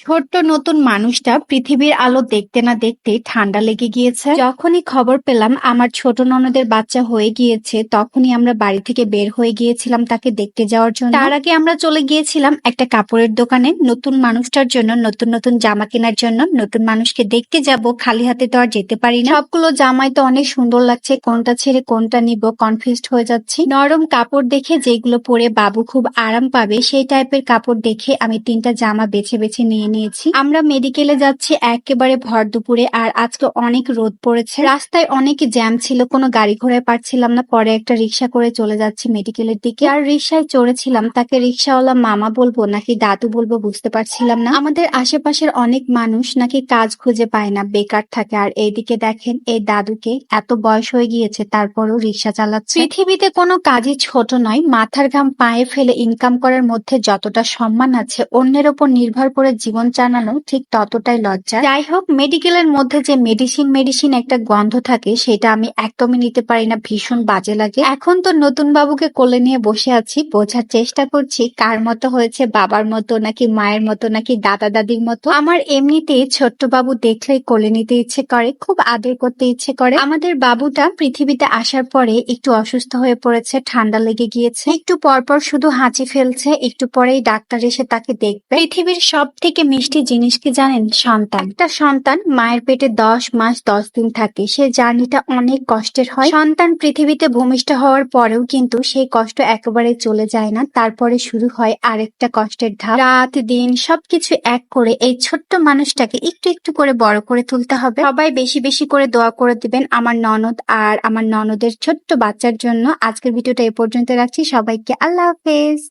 ছোট্ট নতুন মানুষটা পৃথিবীর আলো দেখতে না দেখতেই ঠান্ডা লেগে গিয়েছে। যখনই খবর পেলাম আমার ছোট ননদের বাচ্চা হয়ে গিয়েছে, তখনই আমরা বাড়ি থেকে বের হয়ে গিয়েছিলাম তাকে দেখতে যাওয়ার জন্য। তার আগে আমরা চলে গিয়েছিলাম একটা কাপড়ের দোকানে নতুন মানুষটার জন্য, নতুন নতুন জামা কেনার জন্য। নতুন মানুষকে দেখতে যাব, খালি হাতে তো আর যেতে পারি না। সবগুলো জামাই তো অনেক সুন্দর লাগছে, কোনটা ছেড়ে কোনটা নিব কনফিউজড হয়ে যাচ্ছি। নরম কাপড় দেখে যেগুলো পরে বাবু খুব আরাম পাবে সেই টাইপের কাপড় দেখে আমি 3টা জামা বেছে বেছে নিয়েছি। আমরা মেডিকেলে যাচ্ছি একেবারে ভর দুপুরে, আর আজকে অনেক রোদ পড়েছে। রাস্তায় অনেক জ্যাম ছিল, কোনো গাড়ি ঘোড়ায় পাচ্ছিলাম না। পরে একটা রিক্সা করে চলে যাচ্ছি মেডিকেলের দিকে। আর রিক্সায় চড়েছিলাম, তাকে রিক্সাওয়ালা মামা বলবো নাকি দাদু বলবো বুঝতে পারছিলাম না। আমাদের আশেপাশের অনেক মানুষ নাকি কাজ খুঁজে পায় না, বেকার থাকে। আর এইদিকে দেখেন এই দাদুকে, এত বয়স হয়ে গিয়েছে তারপরও রিক্সা চালাচ্ছে। পৃথিবীতে কোনো কাজই ছোট নয়। মাথার ঘাম পায়ে ফেলে ইনকাম করার মধ্যে যতটা সম্মান আছে, অন্যের ওপর নির্ভর করে জীবন চালানো ঠিক ততটাই লজ্জা। যাই হোক, মেডিকেলের মধ্যে যে মেডিসিন একটা গন্ধ থাকে, সেটা আমি একদমই নিতে পারি না, ভীষণ বাজে লাগে। এখন তো নতুন বাবুকে কোলে নিয়ে বসে আছি, বোঝার চেষ্টা করছি কার মতো হয়েছে, বাবার মতো নাকি মায়ের মতো নাকি দাদা দাদির মতো। আমার এমনিতেই ছোট্ট বাবু দেখলেই কোলে নিতে ইচ্ছে করে, খুব আদর করতে ইচ্ছে করে। আমাদের বাবুটা পৃথিবীতে আসার পরে একটু অসুস্থ হয়ে পড়েছে, ঠান্ডা লেগে গিয়েছে, একটু পরপর শুধু হাঁচি ফেলছে, একটু পরেই ডাক্তার এসে তাকে দেখবে। পৃথিবীর সব থেকে মিষ্টি জিনিস কি জানেন? সন্তান। একটা সন্তান মায়ের পেটে 10 মাস 10 দিন থাকে, সে জার্নিটা অনেক কষ্টের হয়। সন্তান পৃথিবীতে ভূমিষ্ঠ হওয়ার পরেও কিন্তু সেই কষ্ট একেবারে চলে যায় না, তারপরে শুরু হয় আরেকটা কষ্টের ধাপ। রাত দিন সবকিছু এক করে এই ছোট্ট মানুষটাকে একটু একটু করে বড় করে তুলতে হবে। সবাই বেশি বেশি করে দোয়া করে দিবেন আমার ননদ আর আমার ননদের ছোট্ট বাচ্চার জন্য। আজকের ভিডিওটা এ পর্যন্ত রাখছি, সবাইকে আল্লাহ হাফেজ।